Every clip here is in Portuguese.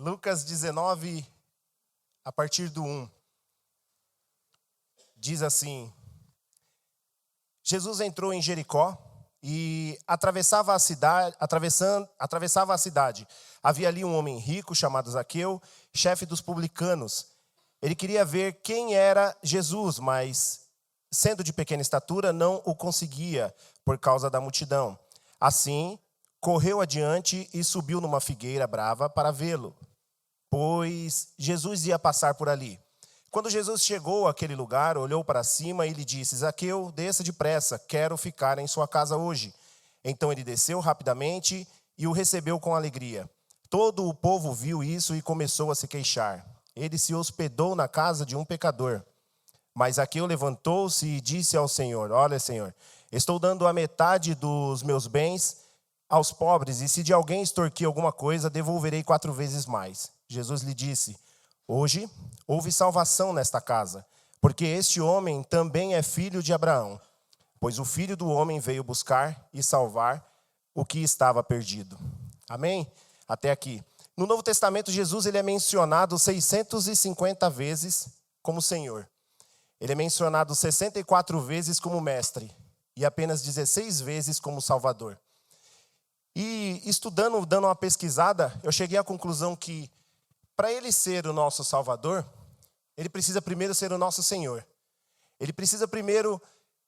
Lucas 19, a partir do 1. Diz assim: Jesus entrou em Jericó e atravessava a cidade. Havia ali um homem rico chamado Zaqueu, chefe dos publicanos. Ele queria ver quem era Jesus, mas, sendo de pequena estatura, não o conseguia por causa da multidão. Assim, correu adiante e subiu numa figueira brava para vê-lo, pois Jesus ia passar por ali. Quando Jesus chegou àquele lugar, olhou para cima e lhe disse: Zaqueu, desça depressa, quero ficar em sua casa hoje. Então ele desceu rapidamente e o recebeu com alegria. Todo o povo viu isso e começou a se queixar. Ele se hospedou na casa de um pecador. Mas Zaqueu levantou-se e disse ao Senhor: Olha, Senhor, estou dando a metade dos meus bens aos pobres, e se de alguém extorquir alguma coisa, devolverei 4 vezes mais. Jesus lhe disse: Hoje houve salvação nesta casa, porque este homem também é filho de Abraão, pois o Filho do Homem veio buscar e salvar o que estava perdido. Amém? Até aqui. No Novo Testamento, Jesus ele é mencionado 650 vezes como Senhor. Ele é mencionado 64 vezes como Mestre e apenas 16 vezes como Salvador. E estudando, dando uma pesquisada, eu cheguei à conclusão que para ele ser o nosso Salvador, ele precisa primeiro ser o nosso Senhor. Ele precisa primeiro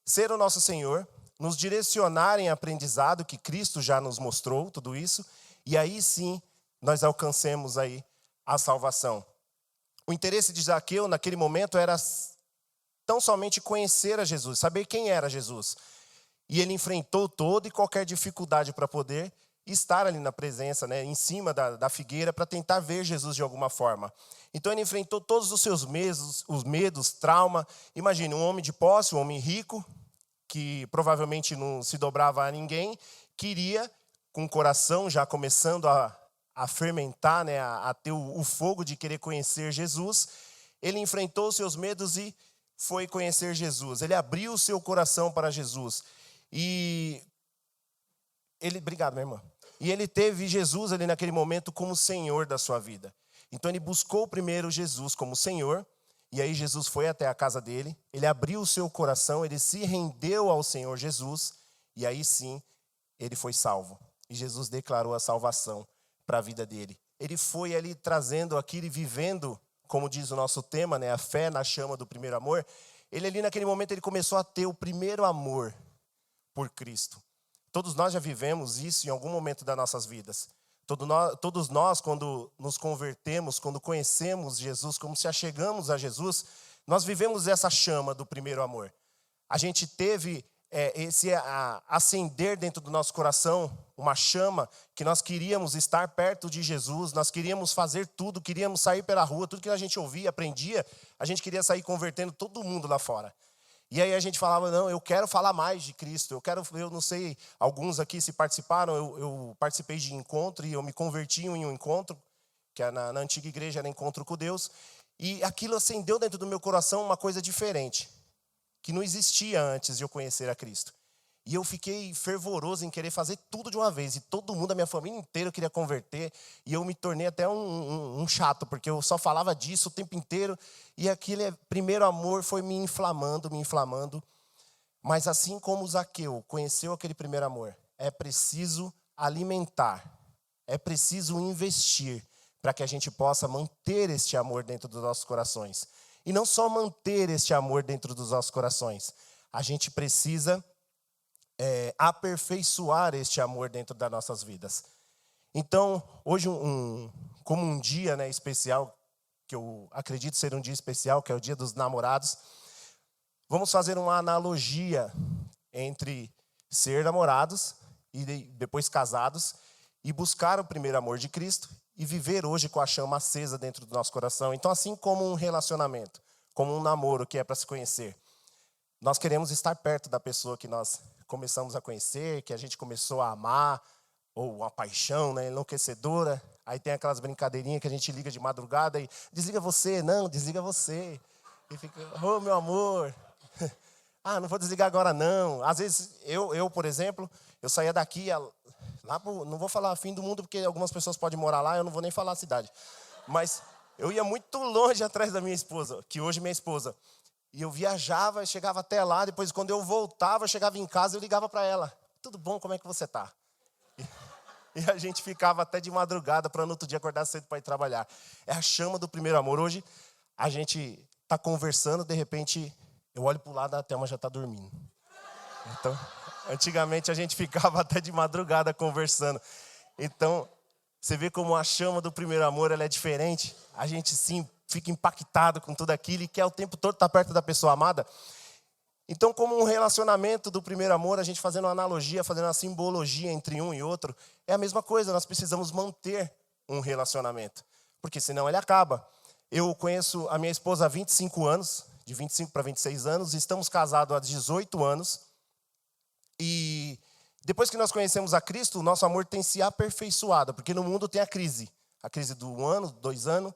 ser o nosso Senhor, nos direcionar em aprendizado, que Cristo já nos mostrou tudo isso, e aí sim nós alcancemos aí a salvação. O interesse de Zaqueu naquele momento era tão somente conhecer a Jesus, saber quem era Jesus. E ele enfrentou toda e qualquer dificuldade para poder estar ali na presença, em cima da figueira, para tentar ver Jesus de alguma forma. Então ele enfrentou todos os seus medos, trauma. Imagine, um homem de posse, um homem rico, que provavelmente não se dobrava a ninguém, queria, com o coração já começando a fermentar, a ter o fogo de querer conhecer Jesus, ele enfrentou os seus medos e foi conhecer Jesus. Ele abriu o seu coração para Jesus. Obrigado, minha irmã. E ele teve Jesus ali naquele momento como Senhor da sua vida. Então ele buscou primeiro Jesus como Senhor, e aí Jesus foi até a casa dele, ele abriu o seu coração, ele se rendeu ao Senhor Jesus, e aí sim, ele foi salvo. E Jesus declarou a salvação para a vida dele. Ele foi ali trazendo aquilo e vivendo, como diz o nosso tema, a fé na chama do primeiro amor. Ele ali naquele momento, ele começou a ter o primeiro amor por Cristo. Todos nós já vivemos isso em algum momento das nossas vidas. Todos nós, quando nos convertemos, quando conhecemos Jesus, como se achegamos a Jesus, nós vivemos essa chama do primeiro amor. A gente teve esse acender dentro do nosso coração, uma chama que nós queríamos estar perto de Jesus, nós queríamos fazer tudo, queríamos sair pela rua, tudo que a gente ouvia, aprendia, a gente queria sair convertendo todo mundo lá fora. E aí a gente falava: não, eu quero falar mais de Cristo, eu não sei, alguns aqui se participaram, eu participei de encontro e eu me converti em um encontro, que na antiga igreja era encontro com Deus, e aquilo acendeu dentro do meu coração uma coisa diferente, que não existia antes de eu conhecer a Cristo. E eu fiquei fervoroso em querer fazer tudo de uma vez, e todo mundo, a minha família inteira queria converter, e eu me tornei até um chato, porque eu só falava disso o tempo inteiro, e aquele primeiro amor foi me inflamando, mas assim como Zaqueu conheceu aquele primeiro amor, é preciso alimentar, é preciso investir, para que a gente possa manter este amor dentro dos nossos corações. E não só manter este amor dentro dos nossos corações, a gente precisa aperfeiçoar este amor dentro das nossas vidas. Então, hoje, como um dia especial, que eu acredito ser um dia especial, que é o Dia dos Namorados, vamos fazer uma analogia entre ser namorados e depois casados e buscar o primeiro amor de Cristo e viver hoje com a chama acesa dentro do nosso coração. Então, assim como um relacionamento, como um namoro que é para se conhecer, nós queremos estar perto da pessoa que nós começamos a conhecer, que a gente começou a amar, ou uma paixão enlouquecedora. Aí tem aquelas brincadeirinhas que a gente liga de madrugada e desliga você, não, desliga você. E fica: oh, meu amor, não vou desligar agora não. Às vezes, eu por exemplo, eu saía daqui, não vou falar fim do mundo, porque algumas pessoas podem morar lá, eu não vou nem falar a cidade. Mas eu ia muito longe atrás da minha esposa, que hoje é minha esposa. E eu viajava, chegava até lá, depois quando eu voltava, eu chegava em casa, eu ligava para ela. Tudo bom, como é que você tá? E a gente ficava até de madrugada para no outro dia acordar cedo para ir trabalhar. É a chama do primeiro amor. Hoje a gente está conversando, de repente eu olho para o lado, a Thelma já está dormindo. Então, antigamente a gente ficava até de madrugada conversando. Então, você vê como a chama do primeiro amor ela é diferente. A gente sim fica impactado com tudo aquilo e quer o tempo todo estar perto da pessoa amada. Então, como um relacionamento do primeiro amor, a gente fazendo uma analogia, fazendo uma simbologia entre um e outro, é a mesma coisa, nós precisamos manter um relacionamento, porque senão ele acaba. Eu conheço a minha esposa há 25 anos, de 25 para 26 anos, estamos casados há 18 anos, e depois que nós conhecemos a Cristo, o nosso amor tem se aperfeiçoado, porque no mundo tem a crise do 1 ano, 2 anos,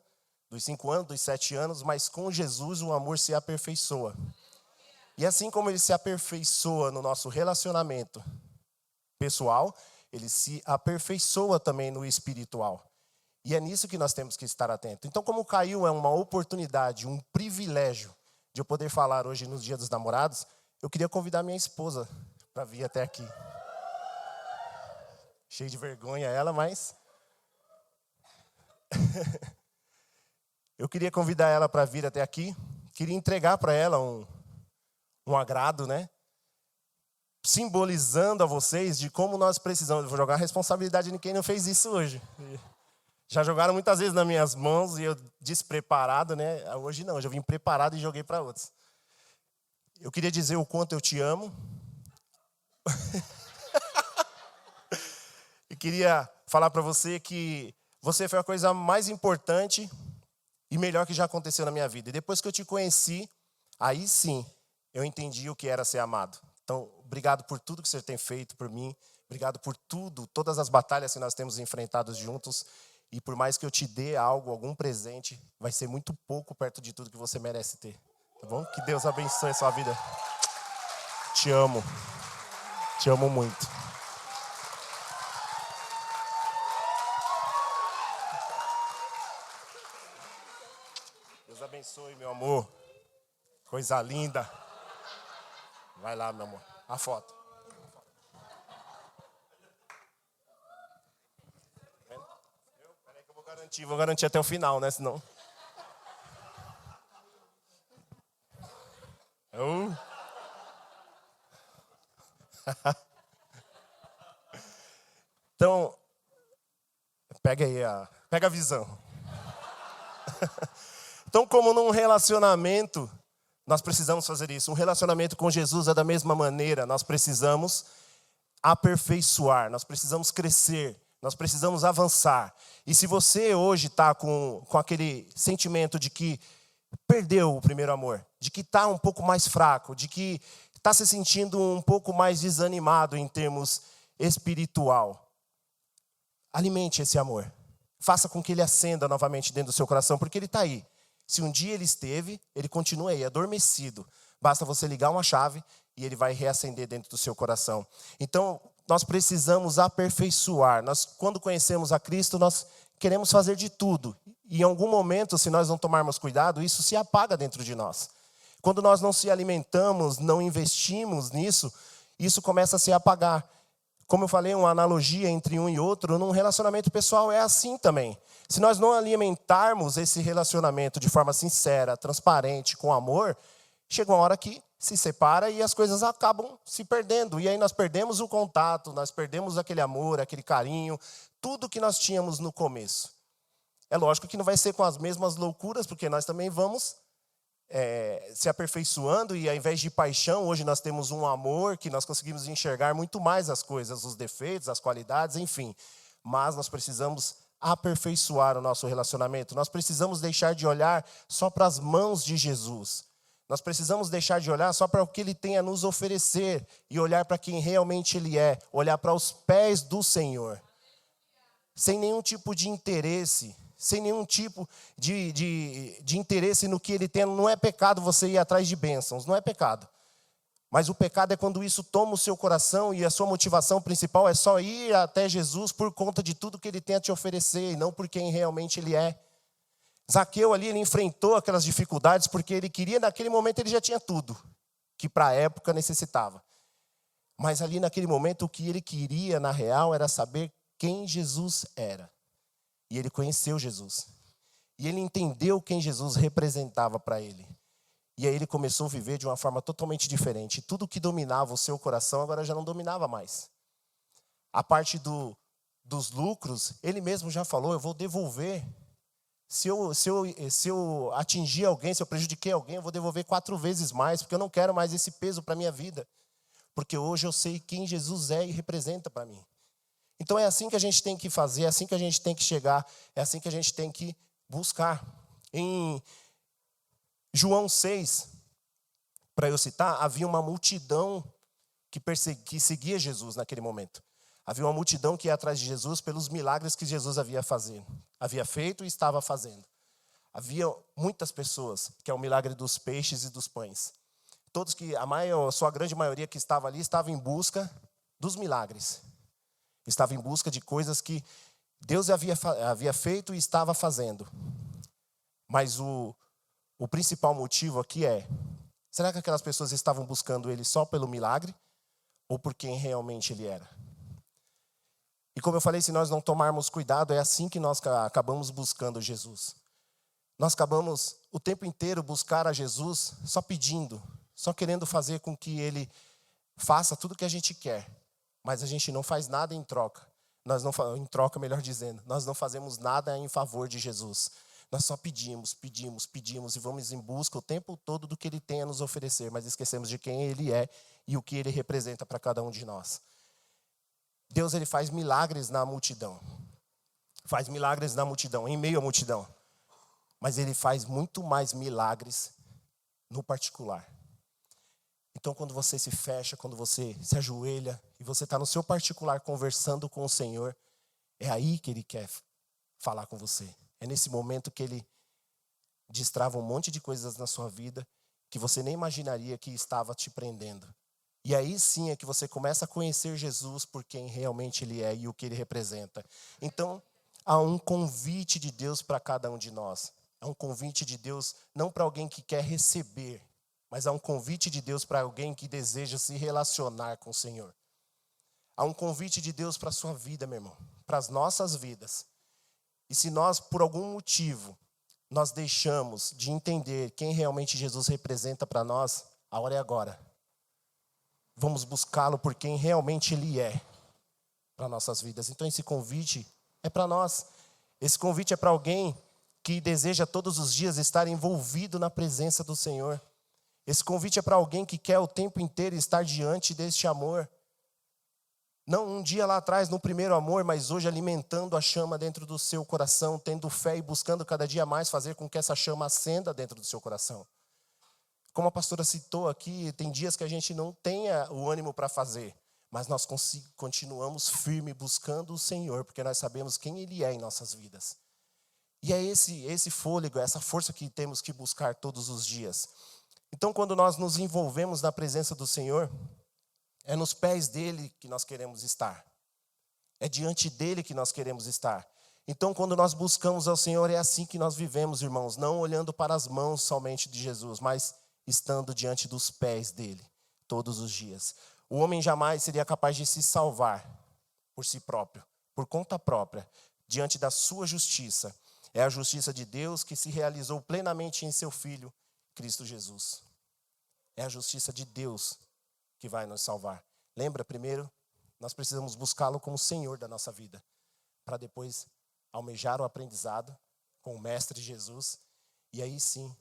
dos 5 anos, dos 7 anos, mas com Jesus o amor se aperfeiçoa. E assim como ele se aperfeiçoa no nosso relacionamento pessoal, ele se aperfeiçoa também no espiritual. E é nisso que nós temos que estar atentos. Então, como caiu é uma oportunidade, um privilégio de eu poder falar hoje nos Dias dos Namorados, eu queria convidar minha esposa para vir até aqui. Cheio de vergonha ela, mas... eu queria convidar ela para vir até aqui. Queria entregar para ela um agrado, né? Simbolizando a vocês de como nós precisamos. Eu vou jogar a responsabilidade em quem não fez isso hoje. Já jogaram muitas vezes nas minhas mãos e eu despreparado, né? Hoje não, já vim preparado e joguei para outros. Eu queria dizer o quanto eu te amo. E queria falar para você que você foi a coisa mais importante e melhor que já aconteceu na minha vida. E depois que eu te conheci, aí sim, eu entendi o que era ser amado. Então, obrigado por tudo que você tem feito por mim. Obrigado por tudo, todas as batalhas que nós temos enfrentado juntos. E por mais que eu te dê algo, algum presente, vai ser muito pouco perto de tudo que você merece ter. Tá bom? Que Deus abençoe a sua vida. Te amo. Te amo muito. Deus abençoe, meu amor. Coisa linda. Vai lá, meu amor. A foto. Peraí que eu vou garantir até o final, né? Senão... Então, pega a visão. Então, como num relacionamento, nós precisamos fazer isso. Um relacionamento com Jesus é da mesma maneira. Nós precisamos aperfeiçoar, nós precisamos crescer, nós precisamos avançar. E se você hoje está com aquele sentimento de que perdeu o primeiro amor, de que está um pouco mais fraco, de que está se sentindo um pouco mais desanimado em termos espiritual, alimente esse amor. Faça com que ele acenda novamente dentro do seu coração, porque ele está aí. Se um dia ele esteve, ele continua aí, adormecido. Basta você ligar uma chave e ele vai reacender dentro do seu coração. Então, nós precisamos aperfeiçoar. Nós, quando conhecemos a Cristo, nós queremos fazer de tudo. E em algum momento, se nós não tomarmos cuidado, isso se apaga dentro de nós. Quando nós não se alimentamos, não investimos nisso, isso começa a se apagar. Como eu falei, uma analogia entre um e outro, num relacionamento pessoal é assim também. Se nós não alimentarmos esse relacionamento de forma sincera, transparente, com amor, chega uma hora que se separa e as coisas acabam se perdendo. E aí nós perdemos o contato, nós perdemos aquele amor, aquele carinho, tudo que nós tínhamos no começo. É lógico que não vai ser com as mesmas loucuras, porque nós também vamos se aperfeiçoando e ao invés de paixão, hoje nós temos um amor que nós conseguimos enxergar muito mais as coisas, os defeitos, as qualidades, enfim. Mas nós precisamos aperfeiçoar o nosso relacionamento. Nós precisamos deixar de olhar só para as mãos de Jesus. Nós precisamos deixar de olhar só para o que Ele tem a nos oferecer e olhar para quem realmente Ele é, olhar para os pés do Senhor. Sem nenhum tipo de interesse, sem nenhum tipo de interesse no que Ele tem. Não é pecado você ir atrás de bênçãos, não é pecado. Mas o pecado é quando isso toma o seu coração e a sua motivação principal é só ir até Jesus por conta de tudo que Ele tem a te oferecer e não por quem realmente Ele é. Zaqueu ali, ele enfrentou aquelas dificuldades porque ele queria, naquele momento ele já tinha tudo que para a época necessitava. Mas ali naquele momento o que ele queria na real era saber quem Jesus era. E ele conheceu Jesus. E ele entendeu quem Jesus representava para ele. E aí ele começou a viver de uma forma totalmente diferente. Tudo que dominava o seu coração agora já não dominava mais. A parte dos lucros, ele mesmo já falou, eu vou devolver. Se eu atingir alguém, se eu prejudiquei alguém, eu vou devolver 4 vezes mais, porque eu não quero mais esse peso para a minha vida. Porque hoje eu sei quem Jesus é e representa para mim. Então é assim que a gente tem que fazer, é assim que a gente tem que chegar, é assim que a gente tem que buscar. Em João 6, para eu citar, havia uma multidão que seguia Jesus naquele momento. Havia uma multidão que ia atrás de Jesus pelos milagres que Jesus havia feito e estava fazendo. Havia muitas pessoas, que é o milagre dos peixes e dos pães. Todos a sua grande maioria que estava ali, estava em busca dos milagres. Estava em busca de coisas que Deus havia feito e estava fazendo. Mas o principal motivo aqui é, será que aquelas pessoas estavam buscando ele só pelo milagre? Ou por quem realmente ele era? E como eu falei, se nós não tomarmos cuidado, é assim que nós acabamos buscando Jesus. Nós acabamos o tempo inteiro buscar a Jesus só pedindo, só querendo fazer com que ele faça tudo o que a gente quer. Mas a gente não faz nada em troca. Em troca, melhor dizendo. Nós não fazemos nada em favor de Jesus. Nós só pedimos e vamos em busca o tempo todo do que ele tem a nos oferecer, mas esquecemos de quem ele é e o que ele representa para cada um de nós. Deus, ele faz milagres na multidão. Faz milagres na multidão, em meio à multidão. Mas ele faz muito mais milagres no particular. Então, quando você se fecha, quando você se ajoelha e você está no seu particular conversando com o Senhor, é aí que ele quer falar com você. É nesse momento que ele destrava um monte de coisas na sua vida que você nem imaginaria que estava te prendendo. E aí sim é que você começa a conhecer Jesus por quem realmente ele é e o que ele representa. Então, há um convite de Deus para cada um de nós. Há um convite de Deus não para alguém que quer receber, mas há um convite de Deus para alguém que deseja se relacionar com o Senhor. Há um convite de Deus para a sua vida, meu irmão, para as nossas vidas. E se nós, por algum motivo, nós deixamos de entender quem realmente Jesus representa para nós, a hora é agora. Vamos buscá-lo por quem realmente ele é para nossas vidas. Então esse convite é para nós. Esse convite é para alguém que deseja todos os dias estar envolvido na presença do Senhor. Esse convite é para alguém que quer o tempo inteiro estar diante deste amor. Não um dia lá atrás, no primeiro amor, mas hoje alimentando a chama dentro do seu coração, tendo fé e buscando cada dia mais fazer com que essa chama acenda dentro do seu coração. Como a pastora citou aqui, tem dias que a gente não tenha o ânimo para fazer, mas nós continuamos firme buscando o Senhor, porque nós sabemos quem ele é em nossas vidas. E é esse fôlego, essa força que temos que buscar todos os dias. Então, quando nós nos envolvemos na presença do Senhor, é nos pés dele que nós queremos estar. É diante dele que nós queremos estar. Então, quando nós buscamos ao Senhor, é assim que nós vivemos, irmãos. Não olhando para as mãos somente de Jesus, mas estando diante dos pés dele, todos os dias. O homem jamais seria capaz de se salvar por si próprio, por conta própria, diante da sua justiça. É a justiça de Deus que se realizou plenamente em seu Filho, Cristo Jesus. É a justiça de Deus que vai nos salvar. Lembra, primeiro, nós precisamos buscá-lo como Senhor da nossa vida, para depois almejar o aprendizado com o Mestre Jesus, e aí sim,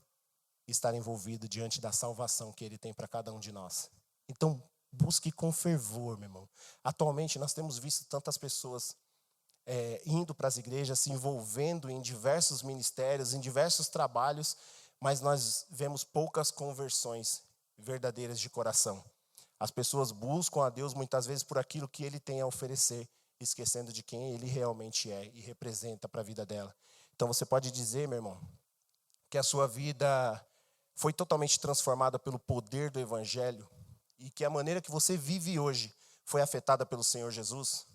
estar envolvido diante da salvação que ele tem para cada um de nós. Então, busque com fervor, meu irmão. Atualmente, nós temos visto tantas pessoas indo para as igrejas, se envolvendo em diversos ministérios, em diversos trabalhos, mas nós vemos poucas conversões verdadeiras de coração. As pessoas buscam a Deus muitas vezes por aquilo que ele tem a oferecer, esquecendo de quem ele realmente é e representa para a vida dela. Então você pode dizer, meu irmão, que a sua vida foi totalmente transformada pelo poder do Evangelho e que a maneira que você vive hoje foi afetada pelo Senhor Jesus?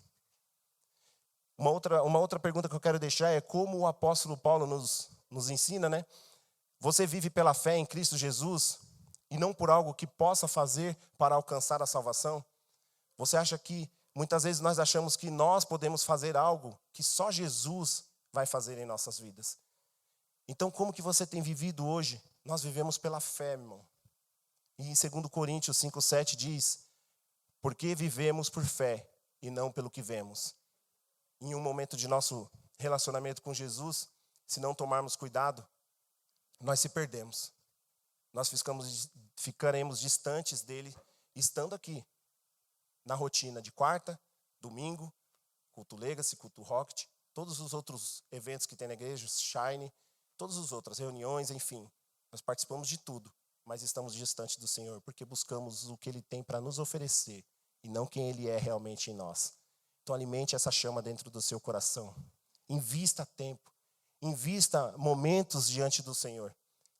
Uma outra pergunta que eu quero deixar é como o apóstolo Paulo nos nos ensina, né? Você vive pela fé em Cristo Jesus e não por algo que possa fazer para alcançar a salvação? Você acha que, muitas vezes nós achamos que nós podemos fazer algo que só Jesus vai fazer em nossas vidas. Então, como que você tem vivido hoje? Nós vivemos pela fé, irmão. E em 2 Coríntios 5,7 diz, porque vivemos por fé e não pelo que vemos. Em um momento de nosso relacionamento com Jesus, se não tomarmos cuidado, nós se perdemos. Nós ficaremos distantes dele, estando aqui, na rotina de quarta, domingo, culto Legacy, culto Rocket, todos os outros eventos que tem na igreja, Shine, todas as outras reuniões, enfim. Nós participamos de tudo, mas estamos distantes do Senhor, porque buscamos o que Ele tem para nos oferecer, e não quem Ele é realmente em nós. Então alimente essa chama dentro do seu coração. Invista tempo, invista momentos diante do Senhor,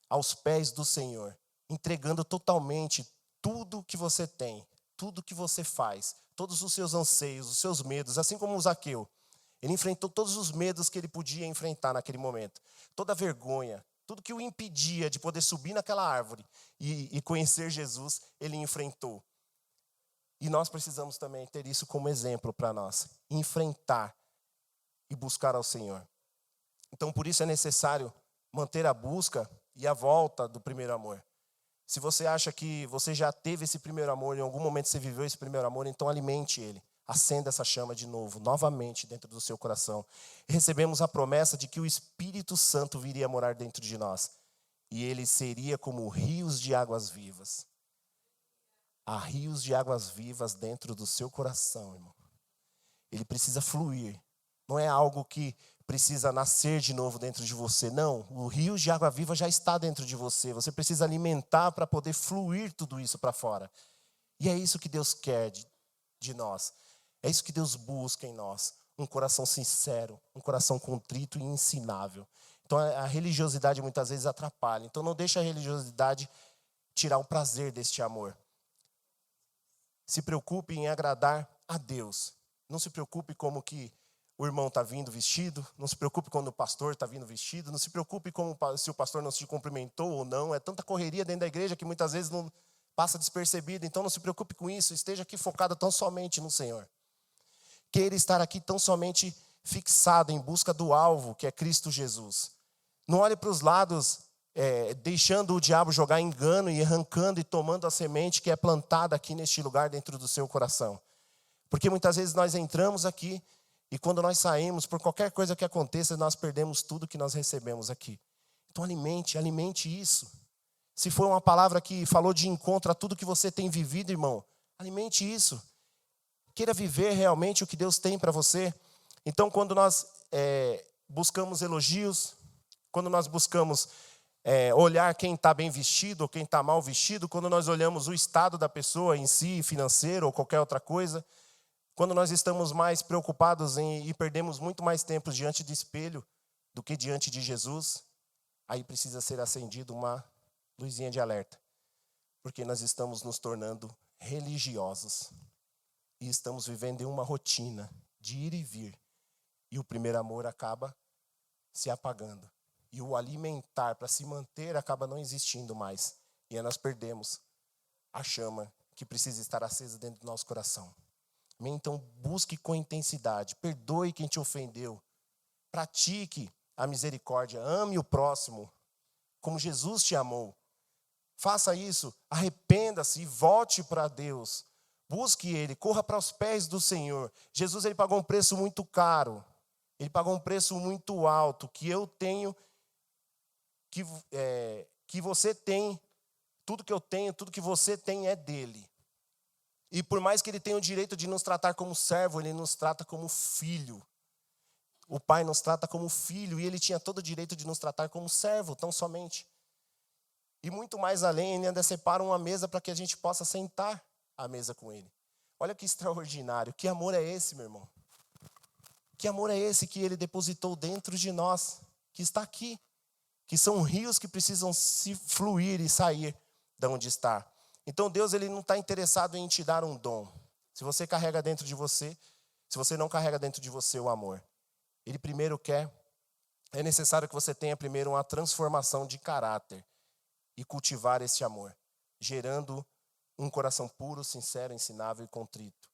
aos pés do Senhor, entregando totalmente tudo que você tem, tudo que você faz, todos os seus anseios, os seus medos, assim como o Zaqueu. Ele enfrentou todos os medos que ele podia enfrentar naquele momento. Toda a vergonha, tudo que o impedia de poder subir naquela árvore e conhecer Jesus, ele enfrentou. E nós precisamos também ter isso como exemplo para nós. Enfrentar e buscar ao Senhor. Então, por isso é necessário manter a busca e a volta do primeiro amor. Se você acha que você já teve esse primeiro amor, em algum momento você viveu esse primeiro amor, então alimente ele. Acenda essa chama de novo, novamente dentro do seu coração. Recebemos a promessa de que o Espírito Santo viria morar dentro de nós. E ele seria como rios de águas vivas. Há rios de águas vivas dentro do seu coração, irmão. Ele precisa fluir. Não é algo que precisa nascer de novo dentro de você. Não, o rio de água viva já está dentro de você. Você precisa alimentar para poder fluir tudo isso para fora. E é isso que Deus quer de nós. É isso que Deus busca em nós. Um coração sincero, um coração contrito e ensinável. Então a religiosidade muitas vezes atrapalha. Então não deixa a religiosidade tirar o prazer deste amor. Se preocupe em agradar a Deus. Não se preocupe como que o irmão está vindo vestido. Não se preocupe quando o pastor está vindo vestido. Não se preocupe se o pastor não se cumprimentou ou não. É tanta correria dentro da igreja que muitas vezes não passa despercebido. Então não se preocupe com isso. Esteja aqui focado tão somente no Senhor. Queira estar aqui tão somente fixado em busca do alvo, que é Cristo Jesus. Não olhe para os lados, deixando o diabo jogar engano e arrancando e tomando a semente que é plantada aqui neste lugar dentro do seu coração. Porque muitas vezes nós entramos aqui e quando nós saímos, por qualquer coisa que aconteça, nós perdemos tudo que nós recebemos aqui. Então alimente isso. Se for uma palavra que falou de encontro a tudo que você tem vivido, irmão, alimente isso. Queira viver realmente o que Deus tem para você. Então, quando nós buscamos elogios, quando nós buscamos olhar quem está bem vestido ou quem está mal vestido, quando nós olhamos o estado da pessoa em si, financeiro ou qualquer outra coisa, quando nós estamos mais preocupados e perdemos muito mais tempo diante do espelho do que diante de Jesus, aí precisa ser acendida uma luzinha de alerta. Porque nós estamos nos tornando religiosos. E estamos vivendo em uma rotina de ir e vir. E o primeiro amor acaba se apagando. E o alimentar para se manter acaba não existindo mais. E aí nós perdemos a chama que precisa estar acesa dentro do nosso coração. Então busque com intensidade. Perdoe quem te ofendeu. Pratique a misericórdia. Ame o próximo como Jesus te amou. Faça isso. Arrependa-se e volte para Deus. Busque Ele, corra para os pés do Senhor. Jesus, Ele pagou um preço muito caro. Ele pagou um preço muito alto, que eu tenho, que você tem, tudo que eu tenho, tudo que você tem é dele. E por mais que Ele tenha o direito de nos tratar como servo, Ele nos trata como filho. O Pai nos trata como filho, e Ele tinha todo o direito de nos tratar como servo, tão somente. E muito mais além, Ele ainda separa uma mesa para que a gente possa sentar à mesa com Ele. Olha que extraordinário. Que amor é esse, meu irmão? Que amor é esse que Ele depositou dentro de nós, que está aqui, que são rios que precisam se fluir e sair de onde está. Então Deus, Ele não está interessado em te dar um dom. Se você carrega dentro de você, se você não carrega dentro de você o amor, Ele primeiro quer é necessário que você tenha primeiro uma transformação de caráter e cultivar esse amor, gerando um coração puro, sincero, ensinável e contrito.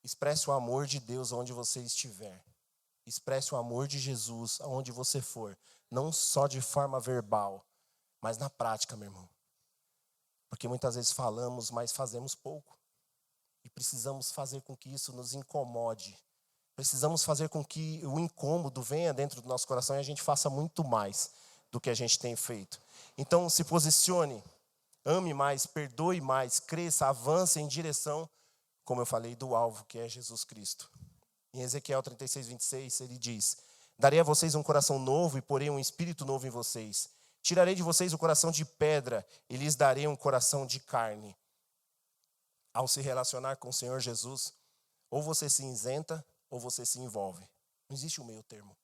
Expresse o amor de Deus onde você estiver. Expresse o amor de Jesus aonde você for. Não só de forma verbal, mas na prática, meu irmão. Porque muitas vezes falamos, mas fazemos pouco. E precisamos fazer com que isso nos incomode. Precisamos fazer com que o incômodo venha dentro do nosso coração e a gente faça muito mais do que a gente tem feito. Então, se posicione, ame mais, perdoe mais, cresça, avance em direção, como eu falei, do alvo, que é Jesus Cristo. Em Ezequiel 36, 26, ele diz: darei a vocês um coração novo e porei um espírito novo em vocês. Tirarei de vocês o coração de pedra e lhes darei um coração de carne. Ao se relacionar com o Senhor Jesus, ou você se isenta, ou você se envolve. Não existe um meio termo.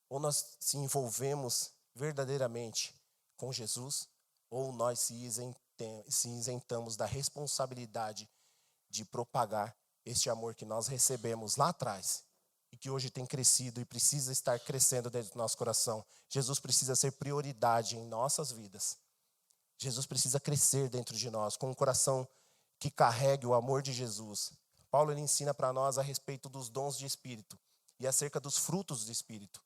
Ou nós se envolvemos verdadeiramente com Jesus, ou nós se isentamos da responsabilidade de propagar este amor que nós recebemos lá atrás e que hoje tem crescido e precisa estar crescendo dentro do nosso coração. Jesus precisa ser prioridade em nossas vidas. Jesus precisa crescer dentro de nós com um coração que carregue o amor de Jesus. Paulo ele ensina para nós a respeito dos dons de Espírito e acerca dos frutos do Espírito.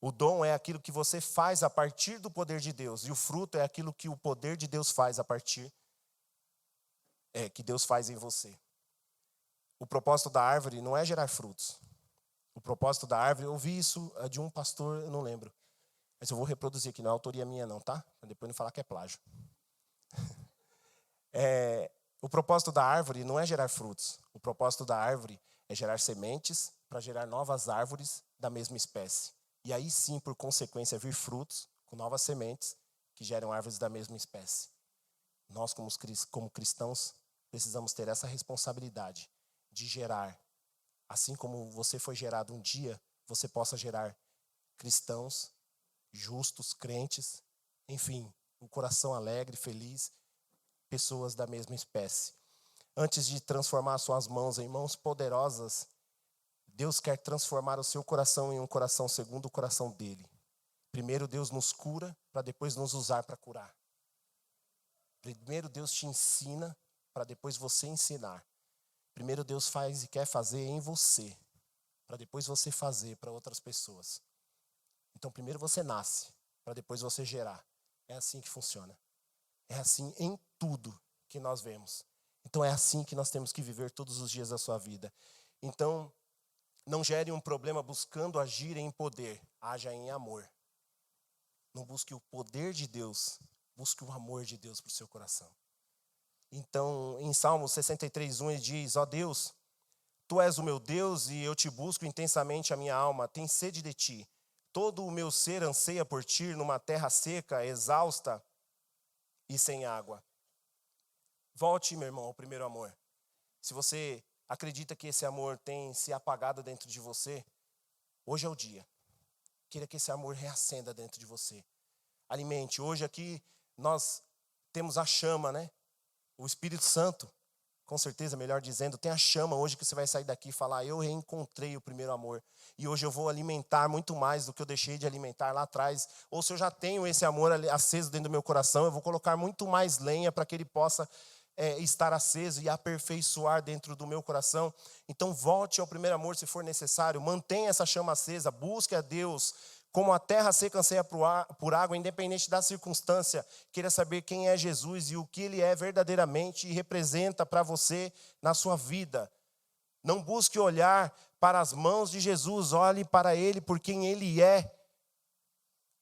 O dom é aquilo que você faz a partir do poder de Deus e o fruto é aquilo que o poder de Deus faz a partir que Deus faz em você. O propósito da árvore não é gerar frutos. O propósito da árvore, eu ouvi isso de um pastor, eu não lembro. Mas eu vou reproduzir aqui, não é autoria minha não, tá? Para depois não falar que é plágio. O propósito da árvore não é gerar frutos. O propósito da árvore é gerar sementes para gerar novas árvores da mesma espécie. E aí sim, por consequência, vir frutos com novas sementes que geram árvores da mesma espécie. Nós, como cristãos, precisamos ter essa responsabilidade de gerar. Assim como você foi gerado um dia, você possa gerar cristãos, justos, crentes, enfim, um coração alegre, feliz, pessoas da mesma espécie. Antes de transformar suas mãos em mãos poderosas, Deus quer transformar o seu coração em um coração segundo o coração dele. Primeiro Deus nos cura, para depois nos usar para curar. Primeiro Deus te ensina, para depois você ensinar. Primeiro Deus faz e quer fazer em você, para depois você fazer para outras pessoas. Então primeiro você nasce, para depois você gerar. É assim que funciona. É assim em tudo que nós vemos. Então é assim que nós temos que viver todos os dias da sua vida. Então, não gere um problema buscando agir em poder, haja em amor. Não busque o poder de Deus, busque o amor de Deus para o seu coração. Então, em Salmo 63:1 ele diz: ó Deus, tu és o meu Deus e eu te busco intensamente a minha alma, tem sede de ti. Todo o meu ser anseia por ti numa terra seca, exausta e sem água. Volte, meu irmão, ao primeiro amor. Se você acredita que esse amor tem se apagado dentro de você, hoje é o dia. Queira que esse amor reacenda dentro de você. Alimente. Hoje aqui nós temos a chama, né? O Espírito Santo, com certeza, melhor dizendo, tem a chama hoje que você vai sair daqui e falar: eu reencontrei o primeiro amor. E hoje eu vou alimentar muito mais do que eu deixei de alimentar lá atrás. Ou se eu já tenho esse amor aceso dentro do meu coração, eu vou colocar muito mais lenha para que ele possa estar aceso e aperfeiçoar dentro do meu coração. Então volte ao primeiro amor se for necessário. Mantenha essa chama acesa, busque a Deus. Como a terra seca anseia por água, independente da circunstância, queira saber quem é Jesus e o que ele é verdadeiramente e representa para você na sua vida. Não busque olhar para as mãos de Jesus, olhe para ele por quem ele é.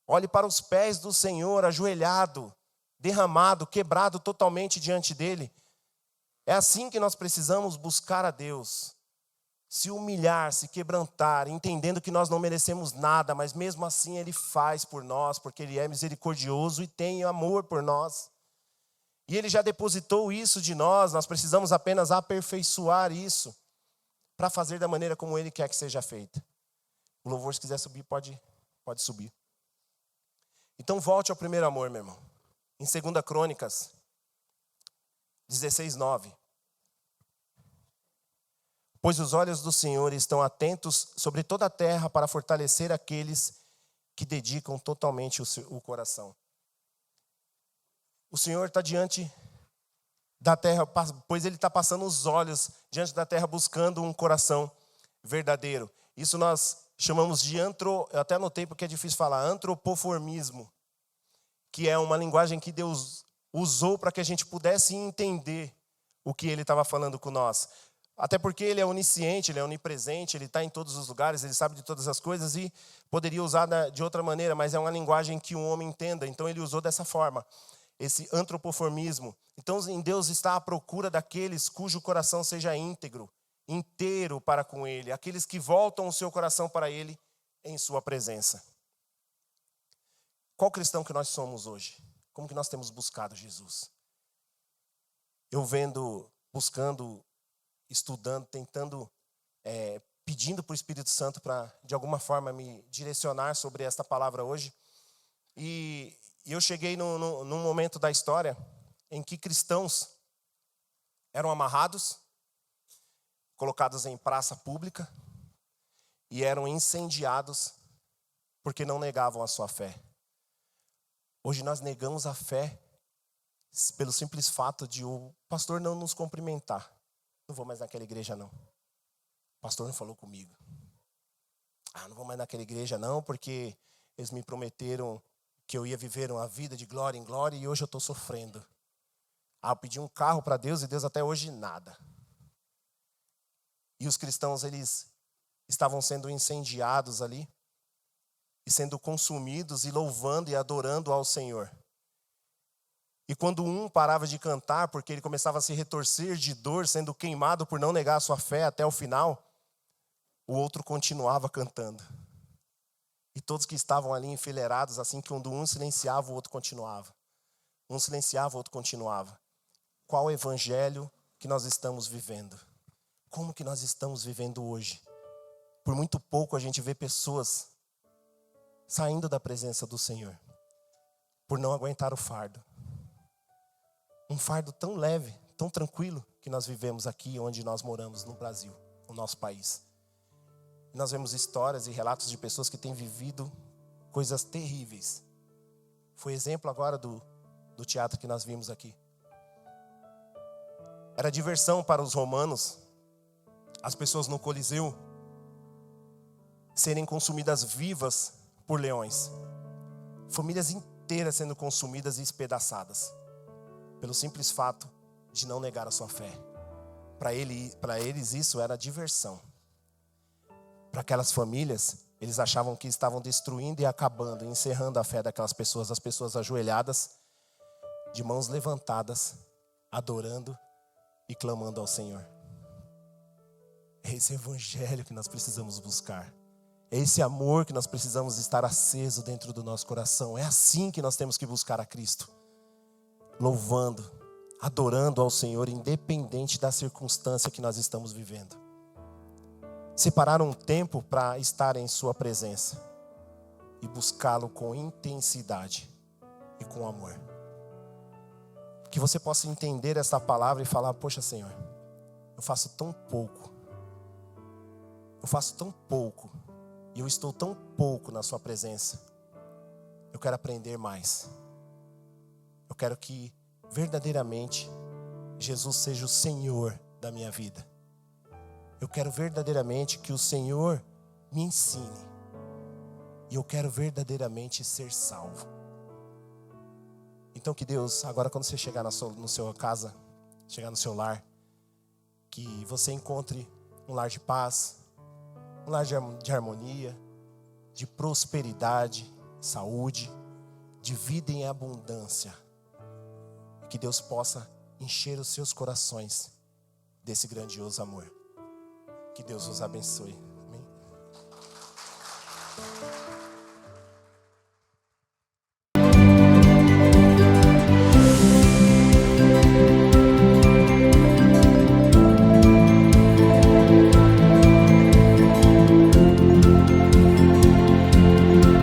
Olhe para os pés do Senhor, ajoelhado, derramado, quebrado totalmente diante dele. É assim que nós precisamos buscar a Deus. Se humilhar, se quebrantar, entendendo que nós não merecemos nada, mas mesmo assim Ele faz por nós, porque Ele é misericordioso e tem amor por nós. E Ele já depositou isso de nós precisamos apenas aperfeiçoar isso, para fazer da maneira como Ele quer que seja feita. O louvor, se quiser subir, pode subir. Então volte ao primeiro amor, meu irmão. Em 2 Crônicas 16:9. Pois os olhos do Senhor estão atentos sobre toda a terra para fortalecer aqueles que dedicam totalmente o coração. O Senhor está diante da terra, pois Ele está passando os olhos diante da terra buscando um coração verdadeiro. Isso nós chamamos de eu até anotei porque é difícil falar, antropoformismo, que é uma linguagem que Deus usou para que a gente pudesse entender o que Ele estava falando com nós. Até porque Ele é onisciente, Ele é onipresente, Ele está em todos os lugares, Ele sabe de todas as coisas e poderia usar de outra maneira, mas é uma linguagem que um homem entenda, então Ele usou dessa forma, esse antropoformismo. Então em Deus está à procura daqueles cujo coração seja íntegro, inteiro para com Ele, aqueles que voltam o seu coração para Ele em sua presença. Qual cristão que nós somos hoje? Como que nós temos buscado Jesus? Eu vendo, buscando, estudando, tentando, pedindo para o Espírito Santo para, de alguma forma, me direcionar sobre esta palavra hoje. E eu cheguei num momento da história em que cristãos eram amarrados, colocados em praça pública e eram incendiados porque não negavam a sua fé. Hoje nós negamos a fé pelo simples fato de o pastor não nos cumprimentar. Não vou mais naquela igreja não. O pastor não falou comigo. Não vou mais naquela igreja não, porque eles me prometeram que eu ia viver uma vida de glória em glória e hoje eu estou sofrendo. Eu pedi um carro para Deus e Deus até hoje nada. E os cristãos, eles estavam sendo incendiados ali e sendo consumidos e louvando e adorando ao Senhor. E quando um parava de cantar, porque ele começava a se retorcer de dor, sendo queimado por não negar a sua fé até o final, o outro continuava cantando. E todos que estavam ali enfileirados, assim, que quando um silenciava, o outro continuava. Um silenciava, o outro continuava. Qual evangelho que nós estamos vivendo? Como que nós estamos vivendo hoje? Por muito pouco a gente vê pessoas saindo da presença do Senhor, por não aguentar o fardo. Um fardo tão leve, tão tranquilo que nós vivemos aqui onde nós moramos no Brasil, no nosso país. E nós vemos histórias e relatos de pessoas que têm vivido coisas terríveis. Foi exemplo agora do teatro que nós vimos aqui. Era diversão para os romanos, as pessoas no Coliseu serem consumidas vivas por leões. Famílias inteiras sendo consumidas e espedaçadas, pelo simples fato de não negar a sua fé. Para eles isso era diversão. Para aquelas famílias, eles achavam que estavam destruindo e acabando, encerrando a fé daquelas pessoas, as pessoas ajoelhadas, de mãos levantadas, adorando e clamando ao Senhor. É esse evangelho que nós precisamos buscar. É esse amor que nós precisamos estar aceso dentro do nosso coração. É assim que nós temos que buscar a Cristo. Louvando, adorando ao Senhor, independente da circunstância que nós estamos vivendo. Separar um tempo para estar em sua presença e buscá-lo com intensidade e com amor. Que você possa entender essa palavra e falar: poxa, Senhor, eu faço tão pouco. Eu faço tão pouco. E eu estou tão pouco na sua presença. Eu quero aprender mais. Eu quero que verdadeiramente Jesus seja o Senhor da minha vida. Eu quero verdadeiramente que o Senhor me ensine. E eu quero verdadeiramente ser salvo. Então que Deus, agora quando você chegar na sua casa, chegar no seu lar, que você encontre um lar de paz, um lar de harmonia, de prosperidade, saúde, de vida em abundância. Que Deus possa encher os seus corações desse grandioso amor. Que Deus os abençoe.